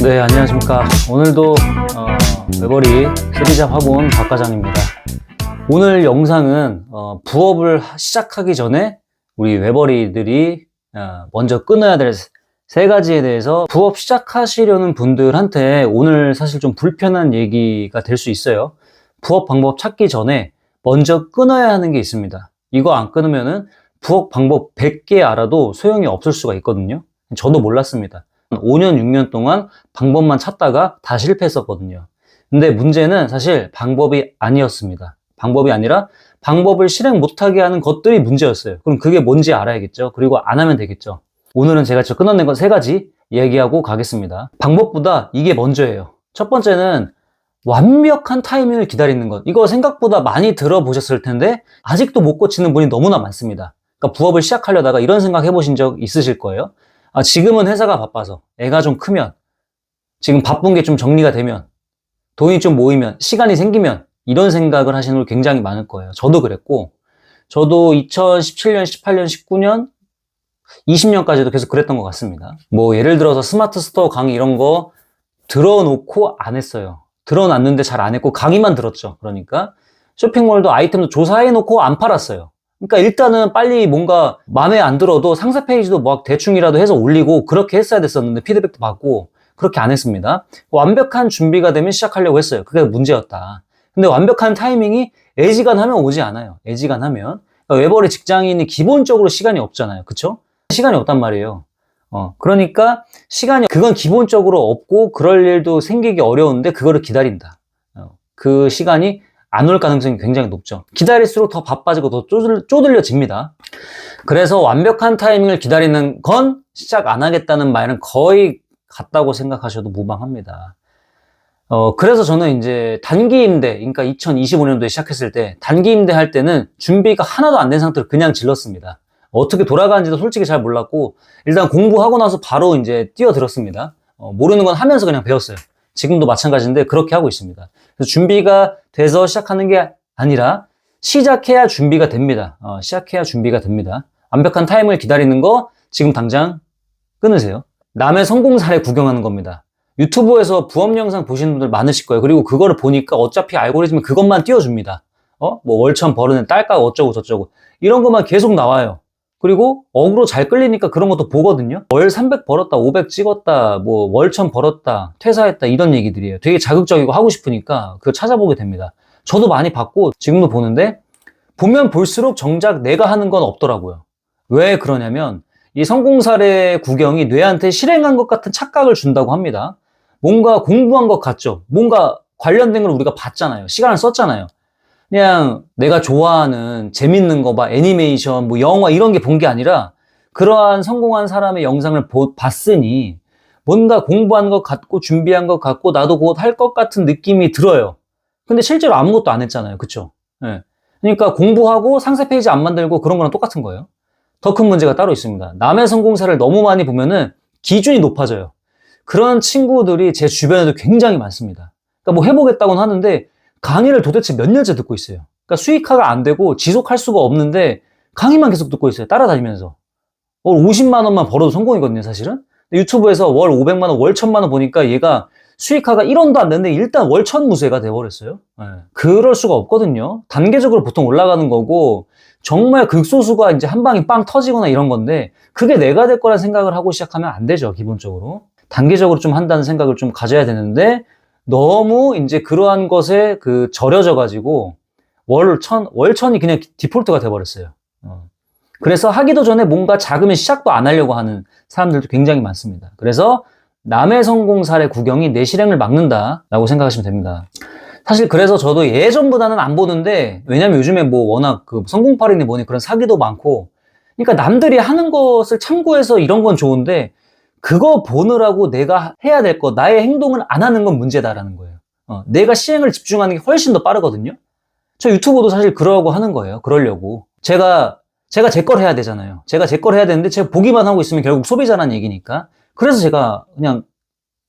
네, 안녕하십니까. 오늘도 외벌이 세리잡 학원 박 과장입니다. 오늘 영상은 부업을 시작하기 전에 우리 외벌이들이 먼저 끊어야 될 세 가지에 대해서 부업 시작하시려는 분들한테 오늘 사실 좀 불편한 얘기가 될 수 있어요. 부업 방법 찾기 전에 먼저 끊어야 하는 게 있습니다. 이거 안 끊으면은 부업 방법 100개 알아도 소용이 없을 수가 있거든요. 저도 몰랐습니다. 5년, 6년 동안 방법만 찾다가 다 실패했었거든요. 근데 문제는 사실 방법이 아니었습니다. 방법이 아니라 방법을 실행 못하게 하는 것들이 문제였어요. 그럼 그게 뭔지 알아야겠죠. 그리고 안 하면 되겠죠. 오늘은 제가 끊어낸 건 3가지 얘기하고 가겠습니다. 방법보다 이게 먼저예요. 첫 번째는 완벽한 타이밍을 기다리는 것. 이거 생각보다 많이 들어보셨을 텐데 아직도 못 고치는 분이 너무나 많습니다. 그러니까 부업을 시작하려다가 이런 생각 해보신 적 있으실 거예요. 지금은 회사가 바빠서, 애가 좀 크면, 지금 바쁜 게 좀 정리가 되면, 돈이 좀 모이면, 시간이 생기면 이런 생각을 하시는 분들 굉장히 많을 거예요. 저도 그랬고, 저도 2017년, 18년, 19년, 20년까지도 계속 그랬던 것 같습니다. 뭐 예를 들어서 스마트 스토어 강의 이런 거 들어놓고 안 했어요. 들어놨는데 잘 안 했고 강의만 들었죠. 그러니까 쇼핑몰도 아이템도 조사해놓고 안 팔았어요. 그러니까 일단은 빨리 뭔가 마음에 안 들어도 상세 페이지도 뭐 대충이라도 해서 올리고 그렇게 했어야 됐었는데 피드백도 받고 그렇게 안 했습니다. 완벽한 준비가 되면 시작하려고 했어요. 그게 문제였다. 근데 완벽한 타이밍이 애지간하면 오지 않아요. 애지간하면. 그러니까 외벌이 직장인이 기본적으로 시간이 없잖아요. 그쵸? 시간이 없단 말이에요. 그러니까 그건 기본적으로 없고 그럴 일도 생기기 어려운데 그거를 기다린다. 그 시간이 안 올 가능성이 굉장히 높죠. 기다릴수록 더 바빠지고 더 쪼들려집니다. 그래서 완벽한 타이밍을 기다리는 건 시작 안 하겠다는 말은 거의 같다고 생각하셔도 무방합니다. 그래서 저는 이제 단기 임대, 그러니까 2025년도에 시작했을 때 단기 임대 할 때는 준비가 하나도 안 된 상태로 그냥 질렀습니다. 어떻게 돌아가는지도 솔직히 잘 몰랐고 일단 공부하고 나서 바로 이제 뛰어들었습니다. 모르는 건 하면서 그냥 배웠어요. 지금도 마찬가지인데 그렇게 하고 있습니다. 그래서 준비가 돼서 시작하는 게 아니라 시작해야 준비가 됩니다. 시작해야 준비가 됩니다. 완벽한 타임을 기다리는 거 지금 당장 끊으세요. 남의 성공 사례 구경하는 겁니다. 유튜브에서 부업 영상 보시는 분들 많으실 거예요. 그리고 그거를 보니까 어차피 알고리즘이 그것만 띄워줍니다. 뭐 월천 벌어낸 딸까 어쩌고 저쩌고 이런 것만 계속 나와요. 그리고 어그로 잘 끌리니까 그런 것도 보거든요. 월 300 벌었다, 500 찍었다, 뭐 월천 벌었다, 퇴사했다 이런 얘기들이에요. 되게 자극적이고 하고 싶으니까 그거 찾아보게 됩니다. 저도 많이 봤고 지금도 보는데 보면 볼수록 정작 내가 하는 건 없더라고요. 왜 그러냐면 이 성공 사례 구경이 뇌한테 실행한 것 같은 착각을 준다고 합니다. 뭔가 공부한 것 같죠. 뭔가 관련된 걸 우리가 봤잖아요. 시간을 썼잖아요. 그냥 내가 좋아하는 재밌는 거 봐, 애니메이션, 뭐 영화 이런 게 본 게 아니라 그러한 성공한 사람의 영상을 봤으니 뭔가 공부한 것 같고 준비한 것 같고 나도 곧 할 것 같은 느낌이 들어요. 근데 실제로 아무것도 안 했잖아요. 그쵸? 네. 그러니까 공부하고 상세 페이지 안 만들고 그런 거랑 똑같은 거예요. 더 큰 문제가 따로 있습니다. 남의 성공사를 너무 많이 보면은 기준이 높아져요. 그런 친구들이 제 주변에도 굉장히 많습니다. 그러니까 뭐 해보겠다고는 하는데 강의를 도대체 몇 년째 듣고 있어요. 그러니까 수익화가 안 되고 지속할 수가 없는데 강의만 계속 듣고 있어요. 따라다니면서. 월 50만 원만 벌어도 성공이거든요, 사실은. 유튜브에서 월 500만 원, 월 1000만 원 보니까 얘가 수익화가 1원도 안 되는데 일단 월 1000무새가 돼버렸어요. 네. 그럴 수가 없거든요. 단계적으로 보통 올라가는 거고 정말 극소수가 이제 한 방에 빵 터지거나 이런 건데 그게 내가 될 거라 생각을 하고 시작하면 안 되죠, 기본적으로. 단계적으로 좀 한다는 생각을 좀 가져야 되는데 너무 이제 그러한 것에 절여져가지고 월천이 그냥 디폴트가 돼버렸어요. 그래서 하기도 전에 뭔가 작으면 시작도 안 하려고 하는 사람들도 굉장히 많습니다. 그래서 남의 성공 사례 구경이 내 실행을 막는다라고 생각하시면 됩니다. 사실 그래서 저도 예전보다는 안 보는데 왜냐면 요즘에 뭐 워낙 성공팔이니 뭐니 그런 사기도 많고 그러니까 남들이 하는 것을 참고해서 이런 건 좋은데 그거 보느라고 내가 해야 될 거, 나의 행동을 안 하는 건 문제다라는 거예요. 내가 시행을 집중하는 게 훨씬 더 빠르거든요. 저 유튜브도 사실 그러고 하는 거예요. 그러려고. 제가 제 걸 해야 되잖아요. 제가 제 걸 해야 되는데 제가 보기만 하고 있으면 결국 소비자라는 얘기니까. 그래서 제가 그냥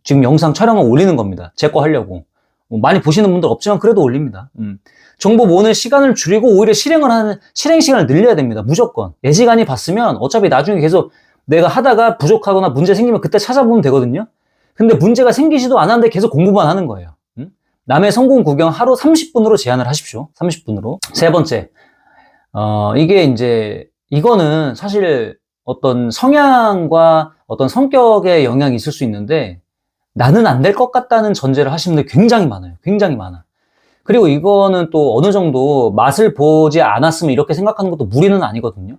지금 영상 촬영을 올리는 겁니다. 제 거 하려고. 많이 보시는 분들 없지만 그래도 올립니다. 정보 모으는 시간을 줄이고 오히려 실행 시간을 늘려야 됩니다. 무조건. 내 시간이 봤으면 어차피 나중에 계속 내가 하다가 부족하거나 문제 생기면 그때 찾아보면 되거든요. 근데 문제가 생기지도 않았는데 계속 공부만 하는 거예요. 남의 성공 구경 하루 30분으로 제한을 하십시오. 30분으로. 세 번째, 이게 이제, 이거는 사실 어떤 성향과 어떤 성격의 영향이 있을 수 있는데, 나는 안 될 것 같다는 전제를 하시는 분들 굉장히 많아요. 굉장히 많아. 그리고 이거는 또 어느 정도 맛을 보지 않았으면 이렇게 생각하는 것도 무리는 아니거든요.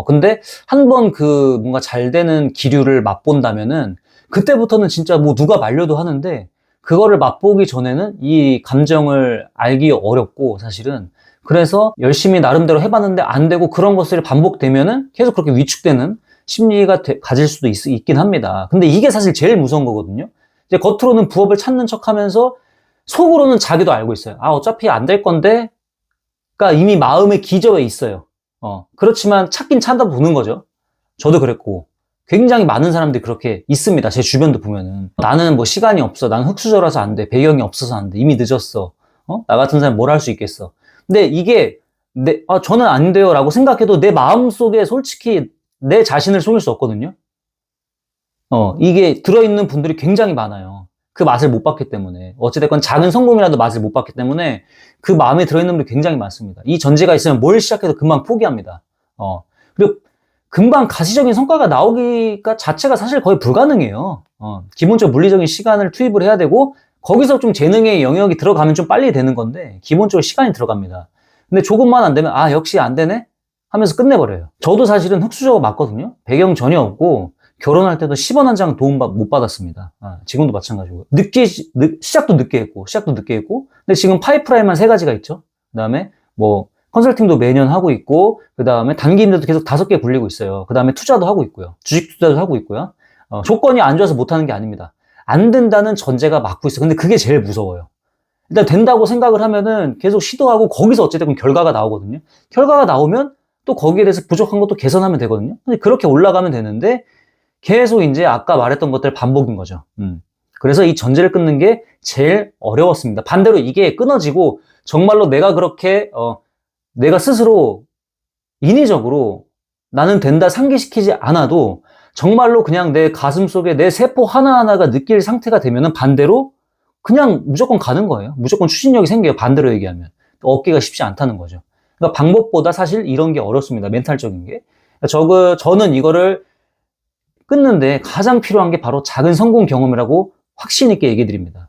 근데 한 번 그 뭔가 잘 되는 기류를 맛본다면은, 그때부터는 진짜 뭐 누가 말려도 하는데, 그거를 맛보기 전에는 이 감정을 알기 어렵고, 사실은. 그래서 열심히 나름대로 해봤는데 안 되고 그런 것들이 반복되면은 계속 그렇게 위축되는 심리가 가질 수도 있긴 합니다. 근데 이게 사실 제일 무서운 거거든요. 이제 겉으로는 부업을 찾는 척 하면서 속으로는 자기도 알고 있어요. 아, 어차피 안 될 건데, 가 이미 마음의 기저에 있어요. 그렇지만 찾긴 찾아보는 거죠. 저도 그랬고. 굉장히 많은 사람들이 그렇게 있습니다. 제 주변도 보면은. 나는 뭐 시간이 없어. 나는 흙수저라서 안 돼. 배경이 없어서 안 돼. 이미 늦었어. 나 같은 사람이 뭘 할 수 있겠어. 근데 이게, 저는 안 돼요. 라고 생각해도 내 마음 속에 솔직히 내 자신을 속일 수 없거든요. 이게 들어있는 분들이 굉장히 많아요. 그 맛을 못 봤기 때문에. 어찌됐건 작은 성공이라도 맛을 못 봤기 때문에 그 마음에 들어있는 분들이 굉장히 많습니다. 이 전제가 있으면 뭘 시작해도 금방 포기합니다. 그리고 금방 가시적인 성과가 나오기가 자체가 사실 거의 불가능해요. 기본적으로 물리적인 시간을 투입을 해야 되고, 거기서 좀 재능의 영역이 들어가면 좀 빨리 되는 건데, 기본적으로 시간이 들어갑니다. 근데 조금만 안 되면, 아, 역시 안 되네? 하면서 끝내버려요. 저도 사실은 흙수저가 맞거든요? 배경 전혀 없고, 결혼할 때도 10원 한 장 도움 못 받았습니다. 지금도 마찬가지고요. 시작도 늦게 했고, 근데 지금 파이프라인만 3가지가 있죠. 그 다음에 뭐, 컨설팅도 매년 하고 있고, 그 다음에 단기 임대도 계속 5개 굴리고 있어요. 그 다음에 투자도 하고 있고요. 주식 투자도 하고 있고요. 조건이 안 좋아서 못하는 게 아닙니다. 안 된다는 전제가 맞고 있어요. 근데 그게 제일 무서워요. 일단 된다고 생각을 하면은 계속 시도하고 거기서 어쨌든 결과가 나오거든요. 결과가 나오면 또 거기에 대해서 부족한 것도 개선하면 되거든요. 근데 그렇게 올라가면 되는데 계속 이제 아까 말했던 것들 반복인 거죠. 그래서 이 전제를 끊는 게 제일 어려웠습니다. 반대로 이게 끊어지고 정말로 내가 그렇게 내가 스스로 인위적으로 나는 된다 상기시키지 않아도 정말로 그냥 내 가슴 속에 내 세포 하나하나가 느낄 상태가 되면은 반대로 그냥 무조건 가는 거예요. 무조건 추진력이 생겨요. 반대로 얘기하면. 얻기가 쉽지 않다는 거죠. 그러니까 방법보다 사실 이런 게 어렵습니다. 멘탈적인 게. 저는 이거를 끊는데 가장 필요한 게 바로 작은 성공 경험이라고 확신 있게 얘기 드립니다.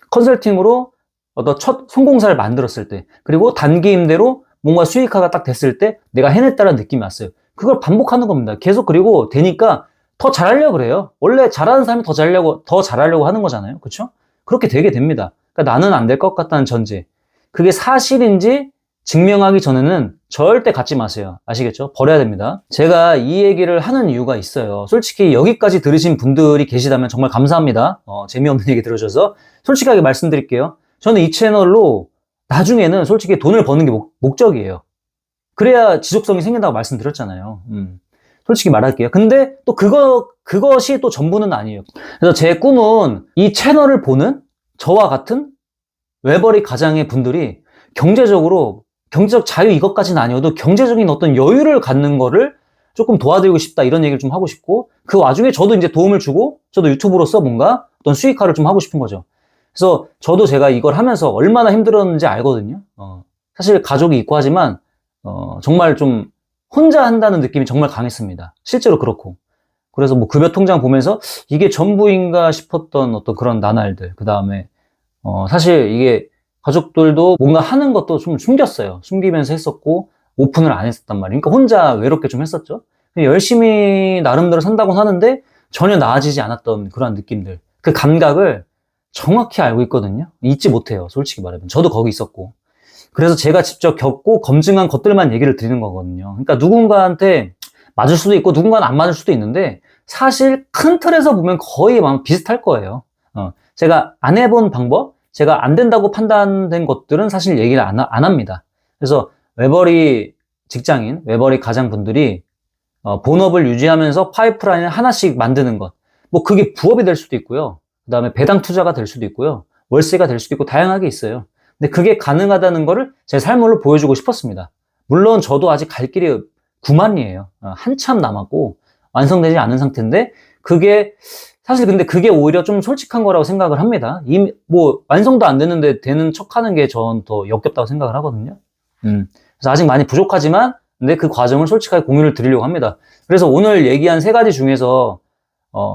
컨설팅으로 어떤 첫 성공사를 만들었을 때, 그리고 단기 임대로 뭔가 수익화가 딱 됐을 때 내가 해냈다는 느낌이 왔어요. 그걸 반복하는 겁니다. 계속. 그리고 되니까 더 잘하려고 그래요. 원래 잘하는 사람이 더 잘하려고 하는 거잖아요. 그렇죠? 그렇게 되게 됩니다. 그러니까 나는 안 될 것 같다는 전제. 그게 사실인지 증명하기 전에는 절대 갖지 마세요. 아시겠죠? 버려야 됩니다. 제가 이 얘기를 하는 이유가 있어요. 솔직히 여기까지 들으신 분들이 계시다면 정말 감사합니다. 재미없는 얘기 들으셔서. 솔직하게 말씀드릴게요. 저는 이 채널로 나중에는 솔직히 돈을 버는 게 목적이에요. 그래야 지속성이 생긴다고 말씀드렸잖아요. 솔직히 말할게요. 근데 또 그것이 또 전부는 아니에요. 그래서 제 꿈은 이 채널을 보는 저와 같은 외벌이 가장의 분들이 경제적 자유 이것까지는 아니어도 경제적인 어떤 여유를 갖는 거를 조금 도와드리고 싶다, 이런 얘기를 좀 하고 싶고, 그 와중에 저도 이제 도움을 주고, 저도 유튜브로서 뭔가 어떤 수익화를 좀 하고 싶은 거죠. 그래서 저도 제가 이걸 하면서 얼마나 힘들었는지 알거든요. 사실 가족이 있고 하지만, 정말 좀 혼자 한다는 느낌이 정말 강했습니다. 실제로 그렇고. 그래서 뭐 급여 통장 보면서 이게 전부인가 싶었던 어떤 그런 나날들. 그 다음에, 사실 이게 가족들도 뭔가 하는 것도 좀 숨겼어요. 숨기면서 했었고, 오픈을 안 했었단 말이에요. 그러니까 혼자 외롭게 좀 했었죠. 열심히 나름대로 산다고 하는데 전혀 나아지지 않았던 그런 느낌들. 그 감각을 정확히 알고 있거든요. 잊지 못해요. 솔직히 말하면. 저도 거기 있었고. 그래서 제가 직접 겪고 검증한 것들만 얘기를 드리는 거거든요. 그러니까 누군가한테 맞을 수도 있고 누군가는 안 맞을 수도 있는데 사실 큰 틀에서 보면 거의 비슷할 거예요. 제가 안 해본 방법, 제가 안 된다고 판단된 것들은 사실 얘기를 안 합니다. 그래서 외벌이 직장인, 외벌이 가장분들이 본업을 유지하면서 파이프라인을 하나씩 만드는 것. 뭐 그게 부업이 될 수도 있고요. 그 다음에 배당 투자가 될 수도 있고요. 월세가 될 수도 있고 다양하게 있어요. 근데 그게 가능하다는 거를 제 삶으로 보여주고 싶었습니다. 물론 저도 아직 갈 길이 구만리예요. 한참 남았고 완성되지 않은 상태인데, 그게 사실 근데 그게 오히려 좀 솔직한 거라고 생각을 합니다. 이미 뭐 완성도 안 됐는데 되는 척하는 게 전 더 역겹다고 생각을 하거든요. 그래서 아직 많이 부족하지만 근데 그 과정을 솔직하게 공유를 드리려고 합니다. 그래서 오늘 얘기한 3가지 중에서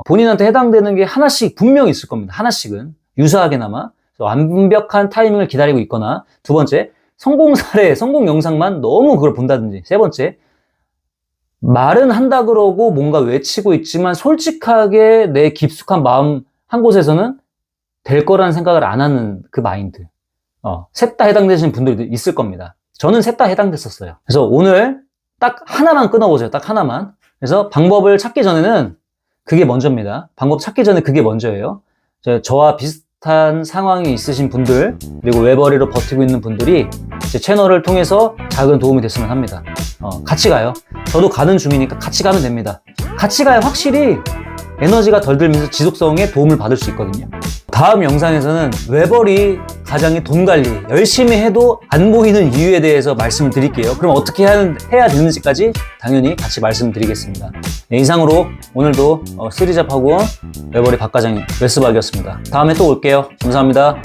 본인한테 해당되는 게 하나씩 분명히 있을 겁니다. 하나씩은 유사하게나마 완벽한 타이밍을 기다리고 있거나, 2번째 성공 사례, 성공 영상만 너무 그걸 본다든지, 3번째 말은 한다 그러고 뭔가 외치고 있지만 솔직하게 내 깊숙한 마음 한 곳에서는 될 거라는 생각을 안 하는 그 마인드. 셋 다 해당되시는 분들도 있을 겁니다. 저는 셋 다 해당됐었어요. 그래서 오늘 딱 하나만 끊어보세요. 딱 하나만. 그래서 방법을 찾기 전에는 그게 먼저입니다. 방법 찾기 전에 그게 먼저예요. 저와 비슷한 상황이 있으신 분들, 그리고 외벌이로 버티고 있는 분들이 제 채널을 통해서 작은 도움이 됐으면 합니다. 같이 가요. 저도 가는 중이니까 같이 가면 됩니다. 같이 가야 확실히 에너지가 덜 들면서 지속성에 도움을 받을 수 있거든요. 다음 영상에서는 외벌이 가장의 돈 관리, 열심히 해도 안 보이는 이유에 대해서 말씀을 드릴게요. 그럼 어떻게 해야 되는지까지 당연히 같이 말씀드리겠습니다. 네, 이상으로 오늘도 3잡 학원 외벌이 박과장 웨스박이었습니다. 다음에 또 올게요. 감사합니다.